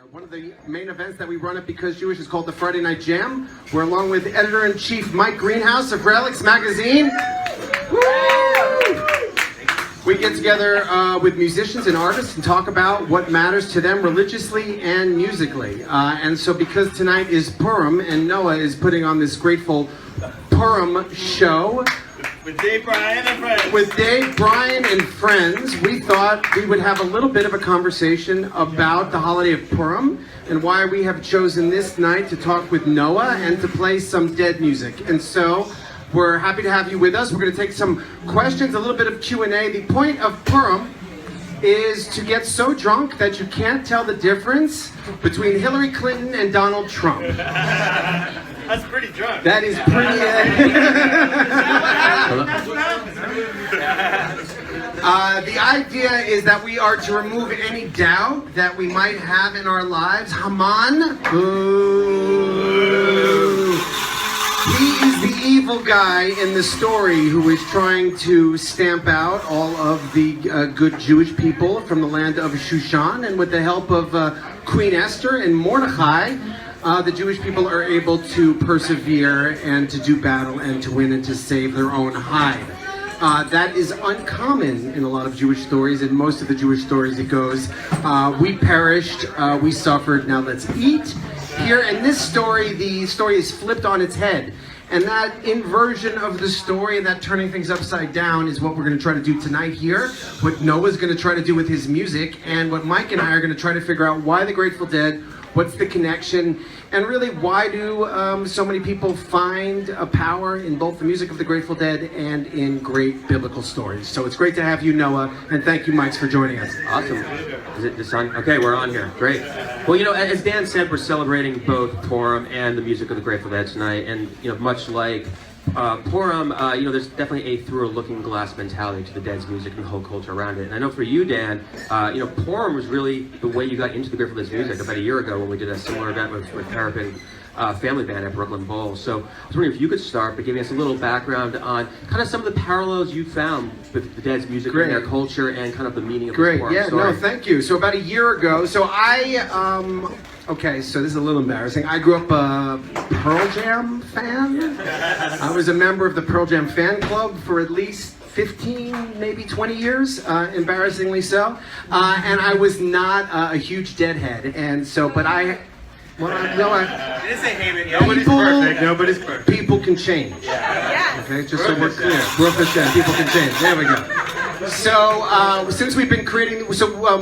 One of the main events that we run at Because Jewish is called the Friday Night Jam. We're along with Editor-in-Chief Mike Greenhaus of Relix magazine. Woo! We get together with musicians and artists and talk about what matters to them religiously and musically. And so because tonight is Purim and Noah is putting on this grateful Purim show, with Dave, Brian, and friends. With Dave, Brian, and friends, we thought we would have a little bit of a conversation about the holiday of Purim and why we have chosen this night to talk with Noah and to play some Dead music. And so we're happy to have you with us. We're going to take some questions, a little bit of Q&A. The point of Purim is to get so drunk that you can't tell the difference between Hillary Clinton and Donald Trump. That's pretty drunk. That is pretty... the idea is that we are to remove any doubt that we might have in our lives. Haman, ooh, he is the evil guy in the story who is trying to stamp out all of the good Jewish people from the land of Shushan, and with the help of Queen Esther and Mordecai, the Jewish people are able to persevere and to do battle and to win and to save their own hide. That is uncommon in a lot of Jewish stories. In most of the Jewish stories it goes, we perished, we suffered, now let's eat. Here in this story, the story is flipped on its head. And that inversion of the story, that turning things upside down, is what we're going to try to do tonight here. What Noah's going to try to do with his music, and what Mike and I are going to try to figure out why the Grateful Dead, what's the connection, and really why do so many people find a power in both the music of the Grateful Dead and in great biblical stories. So it's great to have you, Noah, and thank you, Mike, for joining us. Awesome. Is it just on? Okay, we're on here. Great. Well, you know, as Dan said, we're celebrating both Purim and the music of the Grateful Dead tonight, and you know, much like Purim, you know, there's definitely a through a looking glass mentality to the Dead's music and the whole culture around it. And I know for you, Dan, you know, Purim was really the way you got into the Grateful Dead's music about a year ago when we did a similar event with Terrapin Family Band at Brooklyn Bowl. So I was wondering if you could start by giving us a little background on kind of some of the parallels you found with the Dead's music and their culture and kind of the meaning of the Purim story. No, thank you. So about a year ago, okay, so this is a little embarrassing. I grew up a Pearl Jam fan. I was a member of the Pearl Jam fan club for at least 15, maybe 20 years, embarrassingly so. And I was not a huge Deadhead. And so, but I... Well, Nobody's perfect. Nobody's perfect. People can change. Yeah. Okay, just so we're clear. People can change. There we go. So, since we've been creating,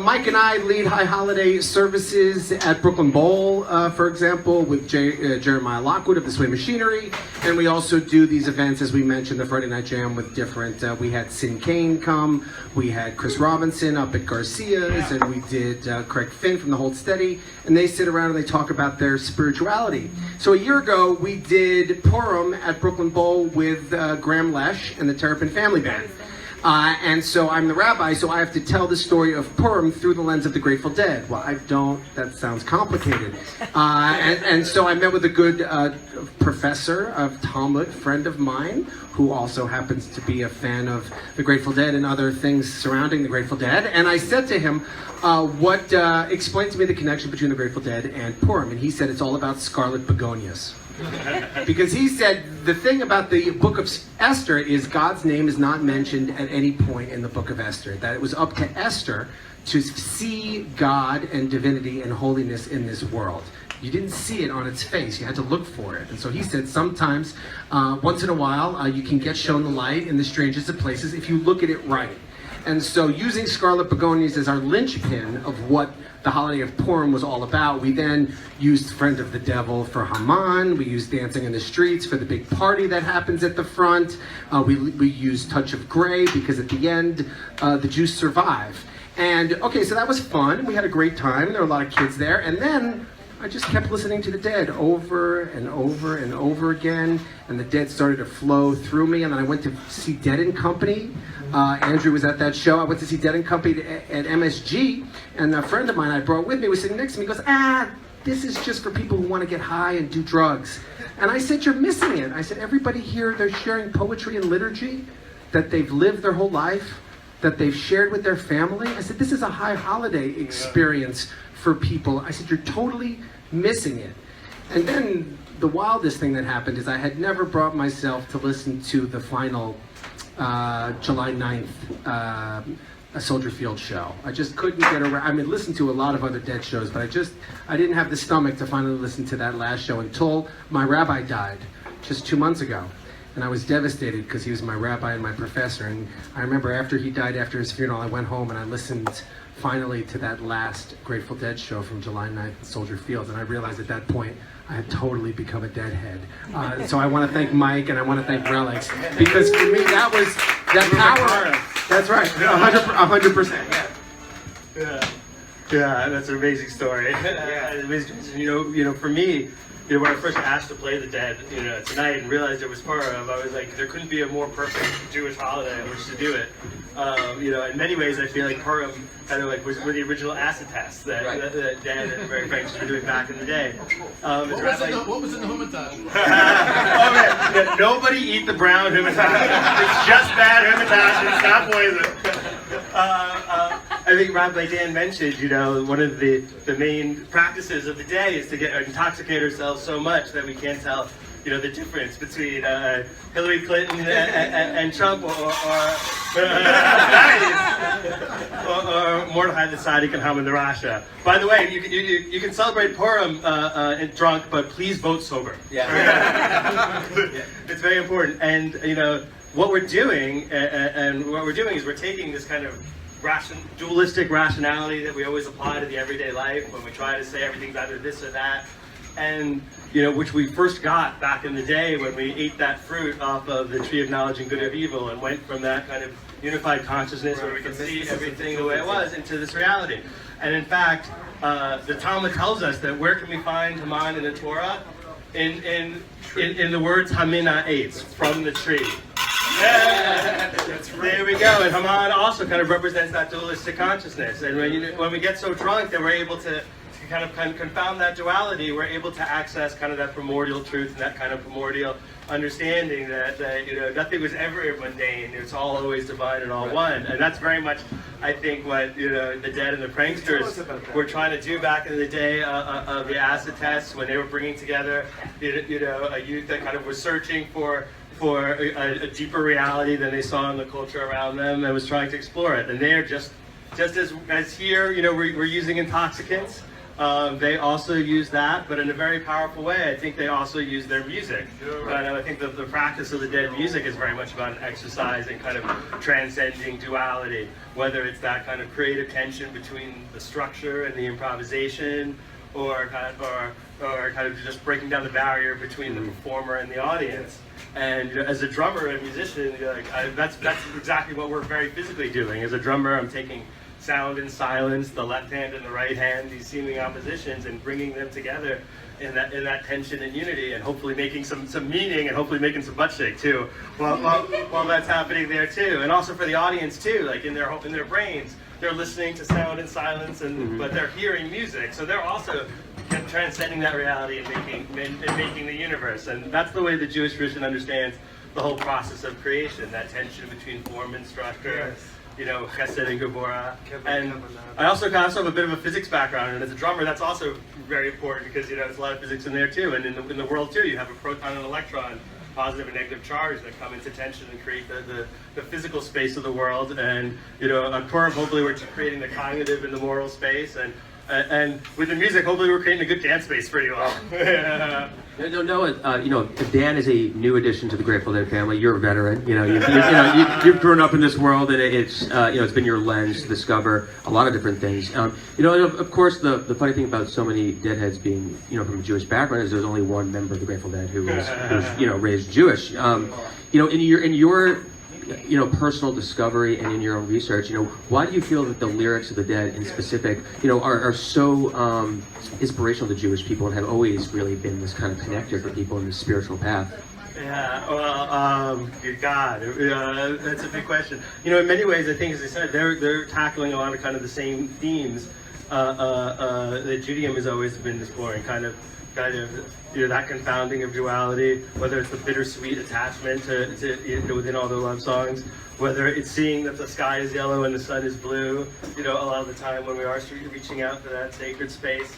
Mike and I lead high holiday services at Brooklyn Bowl, for example, with Jeremiah Lockwood of the Sway Machinery, and we also do these events, as we mentioned, the Friday Night Jam with different, we had Sin Kane come, we had Chris Robinson up at Garcia's, and we did Craig Finn from the Hold Steady, and they sit around and they talk about their spirituality. So a year ago, we did Purim at Brooklyn Bowl with Graham Lesh and the Terrapin Family Band. And so I'm the rabbi, so I have to tell the story of Purim through the lens of the Grateful Dead. Well, that sounds complicated. And so I met with a good professor of Talmud, friend of mine, who also happens to be a fan of the Grateful Dead and other things surrounding the Grateful Dead. And I said to him, explain to me the connection between the Grateful Dead and Purim. And he said it's all about scarlet begonias. Because he said the thing about the book of Esther is God's name is not mentioned at any point in the book of Esther. That it was up to Esther to see God and divinity and holiness in this world. You didn't see it on its face. You had to look for it. And so he said sometimes, once in a while, you can get shown the light in the strangest of places if you look at it right. And so using scarlet begonias as our linchpin of what the holiday of Purim was all about, we then used Friend of the Devil for Haman, we used Dancing in the Streets for the big party that happens at the front, we used Touch of Grey because at the end, the Jews survive. And okay, so that was fun, we had a great time, there were a lot of kids there, and then I just kept listening to the Dead over and over and over again, and the Dead started to flow through me, and then I went to see Dead and Company. Andrew was at that show. I went to see Dead and Company at MSG, and a friend of mine I brought with me was sitting next to me. He goes, this is just for people who want to get high and do drugs. And I said, you're missing it. I said, everybody here, they're sharing poetry and liturgy that they've lived their whole life, that they've shared with their family. I said, this is a high holiday experience for people. I said, you're totally missing it. And then the wildest thing that happened is I had never brought myself to listen to the final July 9th a Soldier Field show. I just couldn't get around. I mean, listened to a lot of other Dead shows, but I didn't have the stomach to finally listen to that last show until my rabbi died just 2 months ago. And I was devastated because he was my rabbi and my professor. And I remember after he died, after his funeral, I went home and I listened finally to that last Grateful Dead show from July 9th at Soldier Field. And I realized at that point, I had totally become a deadhead. So I want to thank Mike and I want to thank Relix, because for me that was that power. That's right, 100%. Yeah, that's an amazing story. You know, for me, you know, when I first asked to play the Dead, you know, tonight and realized it was Purim, I was like, there couldn't be a more perfect Jewish holiday in which to do it. You know, in many ways, I feel like Purim kind of like were the original acid tests that Dan and Mary Franks were doing back in the day. What was in the Humitage? Oh man, yeah, nobody eat the brown Humitage. It's just bad Humitage. It's not poison. I think Rabbi Dan mentioned, you know, one of the main practices of the day is to intoxicate ourselves so much that we can't tell, you know, the difference between Hillary Clinton and Trump, or Mordechai the Tzaddik and Haman the Rasha. By the way, you can celebrate Purim drunk, but please vote sober. Yeah. It's very important. And you know what we're doing, is we're taking this kind of dualistic rationality that we always apply to the everyday life when we try to say everything's either this or that, and you know, which we first got back in the day when we ate that fruit off of the tree of knowledge and good of evil, and went from that kind of unified consciousness where we could see everything the way it was into this reality. And in fact, the Talmud tells us that where can we find Haman in the Torah? In the words Hamina eitz, from the tree. There we go. And Haman also kind of represents that dualistic consciousness. And when we get so drunk that we're able to kind of confound that duality, we're able to access kind of that primordial truth and that kind of primordial understanding that you know, nothing was ever mundane. It's all always divine and all one. And that's very much, I think, what, you know, the Dead and the Pranksters were trying to do back in the day of the acid tests, when they were bringing together, you know, a youth that kind of was searching for a deeper reality than they saw in the culture around them, and was trying to explore it. And they're just as here, you know, we're using intoxicants. They also use that, but in a very powerful way. I think they also use their music. I think the practice of the Dead music is very much about an exercise and kind of transcending duality, whether it's that kind of creative tension between the structure and the improvisation, or kind of just breaking down the barrier between the performer and the audience. And you know, as a drummer and musician, that's exactly what we're very physically doing. As a drummer, I'm taking sound and silence, the left hand and the right hand, these seeming oppositions, and bringing them together in that tension and unity, and hopefully making some meaning, and hopefully making some butt shake too, while that's happening there too. And also for the audience too, like in their brains, they're listening to sound and silence, and but they're hearing music, so they're also transcending that reality and making the universe. And that's the way the Jewish tradition understands the whole process of creation, that tension between form and structure. Yes. You know, Chesed and Gevurah. And I also have a bit of a physics background, and as a drummer, that's also very important, because you know there's a lot of physics in there too. And in the world too, you have a proton and electron, positive and negative charge, that come into tension and create the physical space of the world. And you know, on Purim, hopefully we're creating the cognitive and the moral space, and with the music, hopefully we're creating a good dance space for you all. You know, Dan is a new addition to the Grateful Dead family. You're a veteran. You know, you've grown up in this world, and it's you know, it's been your lens to discover a lot of different things. You know, and of course, the funny thing about so many Deadheads being, you know, from a Jewish background is there's only one member of the Grateful Dead who was you know, raised Jewish. You know, in your you know, personal discovery and in your own research, you know, why do you feel that the lyrics of the Dead in specific, you know, are so inspirational to Jewish people, and have always really been this kind of connector for people in the spiritual path? Yeah, well, God, that's a big question. You know, in many ways, I think, as I said, they're tackling a lot of kind of the same themes that Judaism has always been exploring, kind of that confounding of duality, whether it's the bittersweet attachment to within all the love songs, whether it's seeing that the sky is yellow and the sun is blue, a lot of the time when we are reaching out to that sacred space.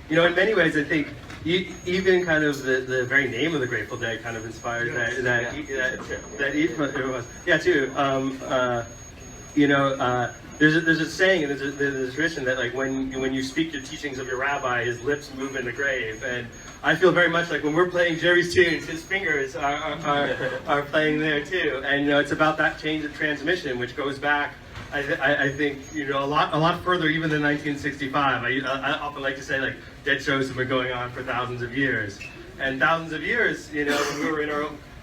In many ways, I think even kind of the very name of the Grateful Dead kind of inspired There's a saying and there's a tradition that like when you speak your teachings of your rabbi, his lips move in the grave, and I feel very much like when we're playing Jerry's tunes, his fingers are playing there too, and it's about that change of transmission, which goes back. I think a lot further even than 1965. I often like to say like dead shows have been going on for thousands of years, and thousands of years.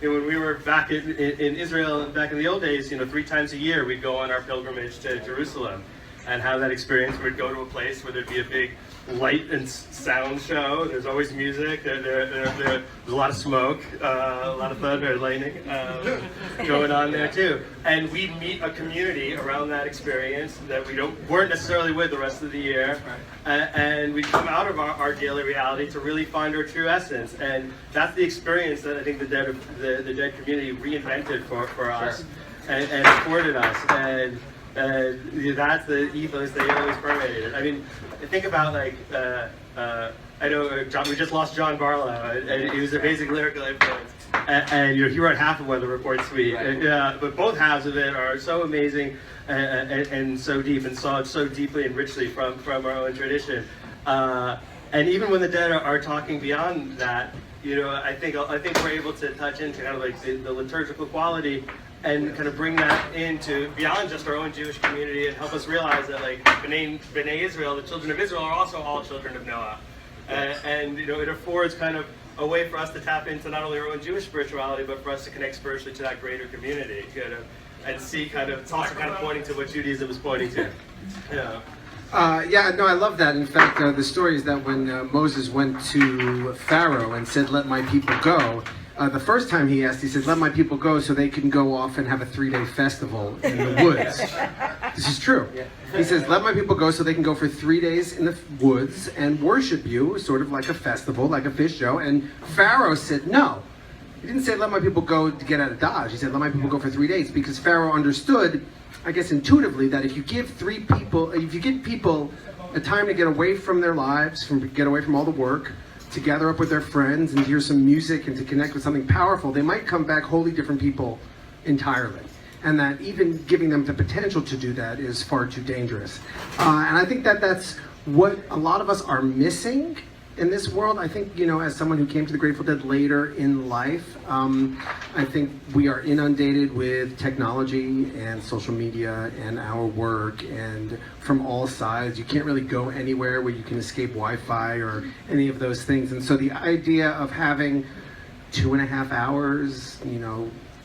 When we were back in Israel back in the old days, 3 times a year we'd go on our pilgrimage to Jerusalem, and have that experience. We'd go to a place where there'd be a big light and sound show. There's always music. There's a lot of smoke, a lot of thunder and lightning going on there too. And we'd meet a community around that experience that we weren't necessarily with the rest of the year. And we come out of our daily reality to really find our true essence. And that's the experience that I think the dead community reinvented for us and afforded us. And that's the ethos they always permeated. I mean, think about like I know we just lost John Barlow, and he was a basic lyrical influence, and he wrote half of Weather Report Suite. Right. But both halves of it are so amazing and so deep, and saw it so deeply and richly from our own tradition. And even when the Dead are talking beyond that, I think we're able to touch into kind of like the liturgical quality, and kind of bring that into beyond just our own Jewish community, and help us realize that like B'nai Israel, the children of Israel, are also all children of Noah. And it affords kind of a way for us to tap into not only our own Jewish spirituality, but for us to connect spiritually to that greater community, and see it's also kind of pointing to what Judaism is pointing to. I love that. In fact, the story is that when Moses went to Pharaoh and said, "Let my people go," the first time he asked, he said, "Let my people go so they can go off and have a 3-day festival in the woods." This is true. He says, "Let my people go so they can go for 3 days in the woods and worship you, sort of like a festival, like a fish show." And Pharaoh said, "No." He didn't say, "Let my people go to get out of Dodge." He said, "Let my people go for 3 days," because Pharaoh understood, I guess intuitively, that if you give people a time to get away from their lives, get away from all the work, to gather up with their friends and hear some music and to connect with something powerful, they might come back wholly different people entirely. And that even giving them the potential to do that is far too dangerous. And I think that's what a lot of us are missing in this world. I think, as someone who came to the Grateful Dead later in life, I think we are inundated with technology and social media and our work, and from all sides. You can't really go anywhere where you can escape Wi-Fi or any of those things. And so the idea of having 2.5 hours,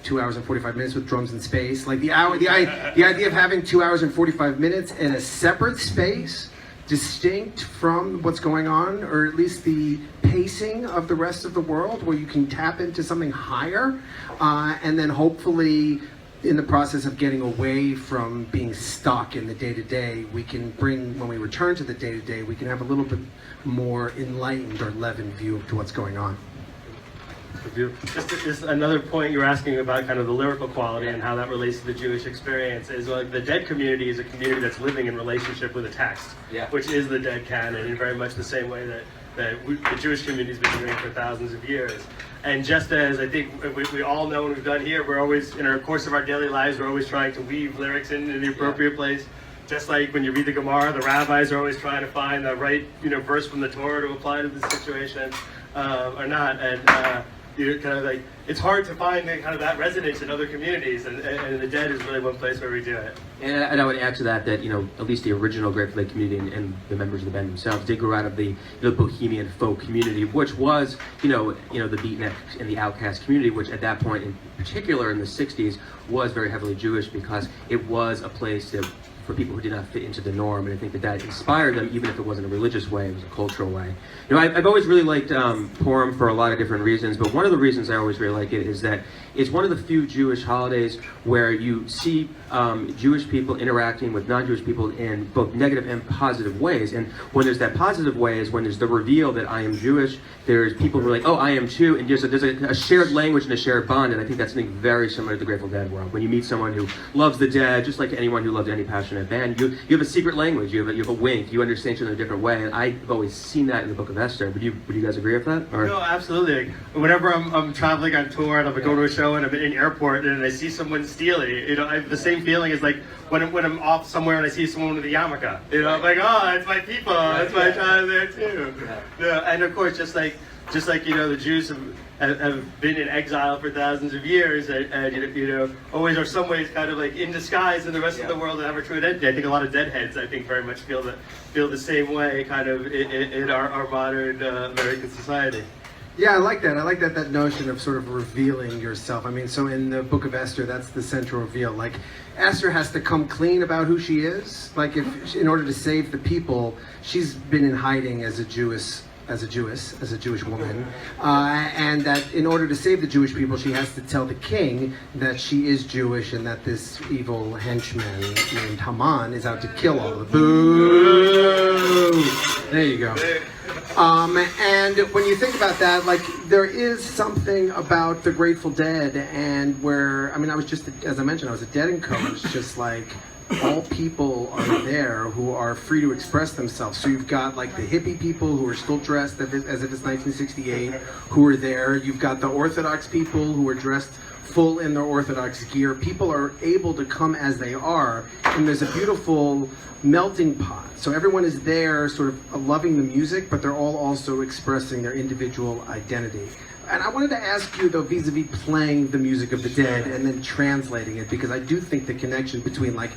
2 hours and 45 minutes with drums in space, like the idea of having 2 hours and 45 minutes in a separate space, distinct from what's going on, or at least the pacing of the rest of the world, where you can tap into something higher, and then hopefully in the process of getting away from being stuck in the day-to-day, we can bring, when we return to the day-to-day, we can have a little bit more enlightened or leavened view to what's going on. Just another point you were asking about kind of the lyrical quality and how that relates to the Jewish experience is like the Dead community is a community that's living in relationship with a text, which is the Dead canon, in very much the same way that the Jewish community has been doing for thousands of years. And just as I think we all know and we've done here, we're always, in our course of our daily lives, we're always trying to weave lyrics in the appropriate place. Just like when you read the Gemara, the rabbis are always trying to find the right verse from the Torah to apply to the situation or not. And kind of like it's hard to find kind of that resonance in other communities, and the Dead is really one place where we do it. And I would add to that at least the original Grateful Dead community and the members of the band themselves did grow out of the Bohemian folk community, which was the beatnik and the outcast community, which at that point in particular in the 60s was very heavily Jewish, because it was a place that for people who did not fit into the norm, and I think that inspired them, even if it wasn't a religious way, it was a cultural way. You know, I've always really liked Purim for a lot of different reasons, but one of the reasons I always really like it is that it's one of the few Jewish holidays where you see Jewish people interacting with non-Jewish people in both negative and positive ways. And when there's that positive way is when there's the reveal that I am Jewish, there's people who are like, oh, I am too, and there's a shared language and a shared bond, and I think that's something very similar to the Grateful Dead world. When you meet someone who loves the Dead, just like anyone who loves any passionate band, you have a secret language, you have a wink, you understand each other in a different way, and I've always seen that in the Book of Esther. Would you guys agree with that? Or? No, absolutely. Whenever I'm traveling on tour and I'm going to a show and I'm in an airport and I see someone stealing, you know, I have the same feeling as like when I'm off somewhere and I see someone with a yarmulke. You know, I'm like, oh, it's my people, it's my tribe there too. Yeah, and of course, just like you know, the Jews have been in exile for thousands of years, and you know, always are some ways kind of like in disguise in the rest of the world and have a true identity. I think a lot of deadheads, I think, very much feel the same way, kind of in our modern American society. Yeah, I like that. I like that notion of sort of revealing yourself. I mean, so in the Book of Esther, that's the central reveal. Like, Esther has to come clean about who she is. Like, in order to save the people, she's been in hiding as a Jewish woman, and that in order to save the Jewish people, she has to tell the king that she is Jewish and that this evil henchman named Haman is out to kill all of them. Boo! There you go. And when you think about that, like, there is something about the Grateful Dead, and where, I mean, I was just, as I mentioned, I was a Dead and coach, just like, all people are there who are free to express themselves. So you've got like the hippie people who are still dressed as if it's 1968, who are there. You've got the Orthodox people who are dressed full in their Orthodox gear. People are able to come as they are, and there's a beautiful melting pot. So everyone is there sort of loving the music, but they're all also expressing their individual identity. And I wanted to ask you, though, vis-a-vis playing the music of the Dead and then translating it, because I do think the connection between, like,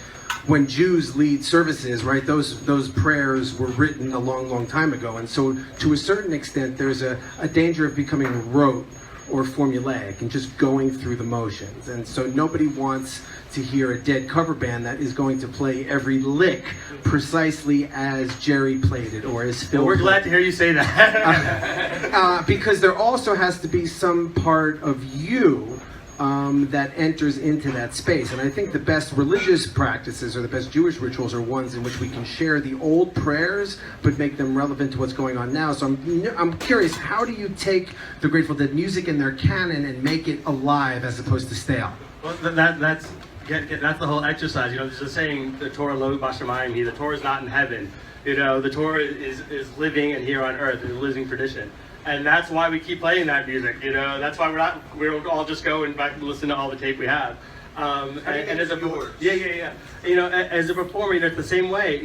when Jews lead services, right, those prayers were written a long, long time ago. And so, to a certain extent, there's a danger of becoming rote or formulaic and just going through the motions. And so nobody wants to hear a Dead cover band that is going to play every lick precisely as Jerry played it or as Phil. We're glad to hear you say that. Because there also has to be some part of you that enters into that space. And I think the best religious practices or the best Jewish rituals are ones in which we can share the old prayers but make them relevant to what's going on now. So I'm curious, how do you take the Grateful Dead music in their canon and make it alive as opposed to stale? Well, that's the whole exercise. You know, there's a saying, the Torah lo bashamayim, the Torah is not in heaven. You know, the Torah is living and here on earth, is a living tradition. And that's why we keep playing that music, you know. That's why we don't all just go and back and listen to all the tape we have. And as a yeah. You know, as a performer, you know, it's the same way.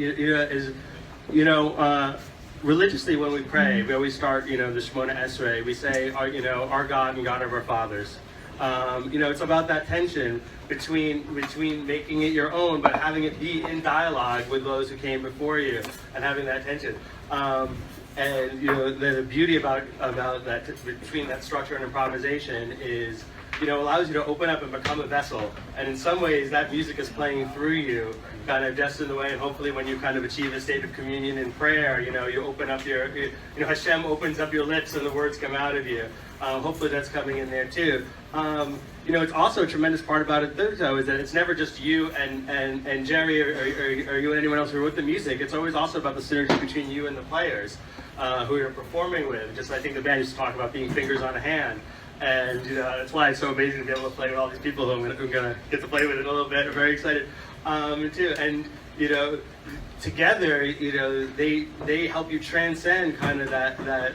Religiously when we pray, we always start, you know, the Shemona Esrei. We say, our God and God of our fathers. You know, it's about that tension between making it your own, but having it be in dialogue with those who came before you, and having that tension. And you know, the beauty about that between that structure and improvisation is, you know, allows you to open up and become a vessel. And in some ways, that music is playing through you, kind of just in the way. And hopefully, when you kind of achieve a state of communion in prayer, you know, you open up Hashem opens up your lips and the words come out of you. Hopefully, that's coming in there too. You know, it's also a tremendous part about it, though, is that it's never just you and Jerry or you and anyone else who are with the music. It's always also about the synergy between you and the players who you're performing with. Just I think the band used to talk about being fingers on a hand. And you know, that's why it's so amazing to be able to play with all these people who I'm going to get to play with in a little bit. I'm very excited too. And you know, together, you know, they help you transcend kind of that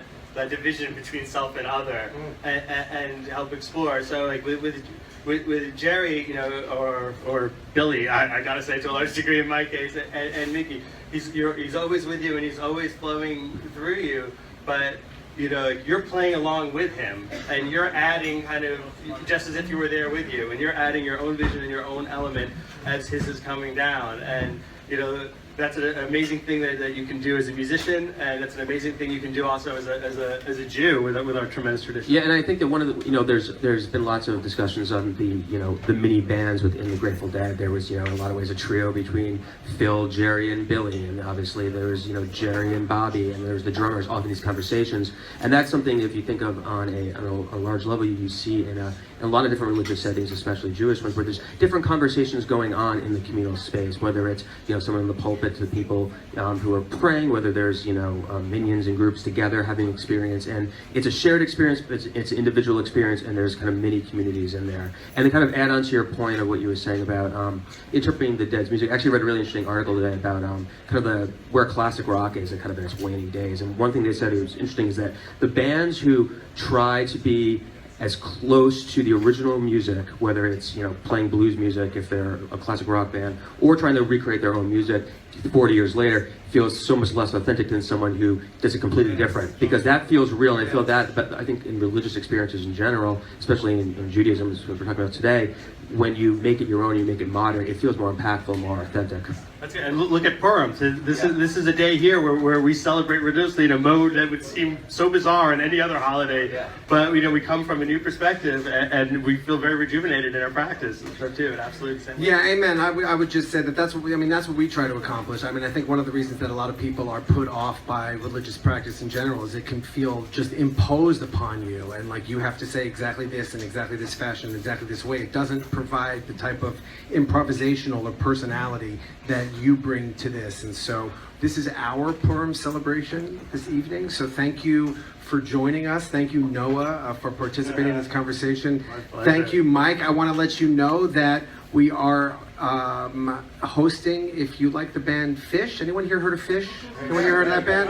division between self and other, and help explore. So like with Jerry, you know, or Billy, I gotta say to a large degree in my case, and Mickey, he's always with you and he's always flowing through you, but you know, you're playing along with him, and you're adding kind of just as if you were there with you, and you're adding your own vision and your own element as his is coming down. And you know, that's an amazing thing that you can do as a musician, and that's an amazing thing you can do also as a Jew with our tremendous tradition. Yeah, and I think that one of the, there's been lots of discussions on the mini bands within the Grateful Dead. There was, in a lot of ways a trio between Phil, Jerry, and Billy, and obviously there was, Jerry and Bobby, and there's the drummers, all of these conversations. And that's something, if you think of on a large level, you see in a lot of different religious settings, especially Jewish ones, where there's different conversations going on in the communal space, whether it's, someone in the pulpit to the people who are praying, whether there's, minions and groups together having experience. And it's a shared experience, but it's an individual experience, and there's kind of mini communities in there. And to kind of add on to your point of what you were saying about interpreting the Dead's music, I actually read a really interesting article today about kind of where classic rock is and kind of in its waning days. And one thing they said it was interesting is that the bands who try to be as close to the original music, whether it's playing blues music if they're a classic rock band, or trying to recreate their own music 40 years later, feels so much less authentic than someone who does it completely different, because that feels real. And I feel that, but I think in religious experiences in general, especially in Judaism, as we're talking about today, when you make it your own, you make it modern, it feels more impactful, more authentic. That's good. And look at Purim. So this is a day here where we celebrate religiously in a mode that would seem so bizarre in any other holiday. Yeah. But we come from a new perspective, and we feel very rejuvenated in our practice. So too, and absolutely the same way. Yeah, amen. I would just say that's what we try to accomplish. I mean, I think one of the reasons that a lot of people are put off by religious practice in general is it can feel just imposed upon you, and like you have to say exactly this in exactly this fashion, exactly this way. It doesn't provide the type of improvisational or personality that you bring to this. And so this is our Purim celebration this evening. So thank you for joining us. Thank you, Noah, for participating in this conversation. Thank you, Mike. I want to let you know that we are hosting, if you like the band Fish. Anyone here heard of Fish? Anyone here heard of that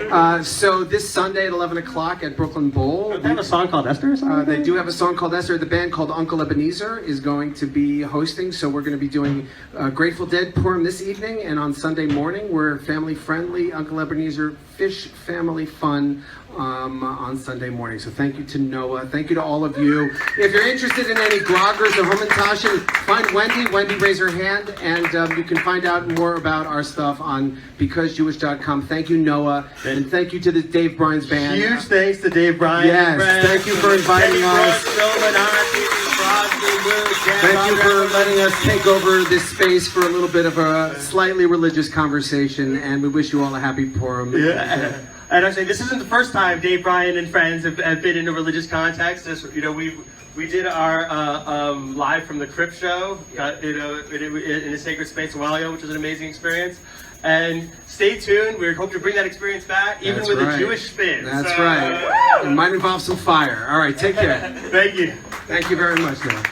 band? So this Sunday at 11 o'clock at Brooklyn Bowl. They have a song called Esther or something? They do have a song called Esther. The band called Uncle Ebenezer is going to be hosting. So we're going to be doing Grateful Dead Purim this evening. And on Sunday morning, we're family friendly. Uncle Ebenezer Fish family fun on Sunday morning. So thank you to Noah. Thank you to all of you. If you're interested in any groggers or Humantaschen, find Wendy. Wendy, raise her hand. And you can find out more about our stuff on becausejewish.com. Thank you, Noah. And thank you to the Dave Bryan's band. Huge thanks to Dave Bryan. Yes, thank you for inviting us. Thank you for letting us take over this space for a little bit of a slightly religious conversation, and we wish you all a happy Purim. Yeah. And I say this isn't the first time Dave Bryan and friends have been in a religious context. We did our live from the Crypt show, in a sacred space a while ago, which was an amazing experience. And stay tuned. We hope to bring that experience back, even with a Jewish spin. That's right. It might involve some fire. All right, take care. Thank you. Thank you very much, Noah.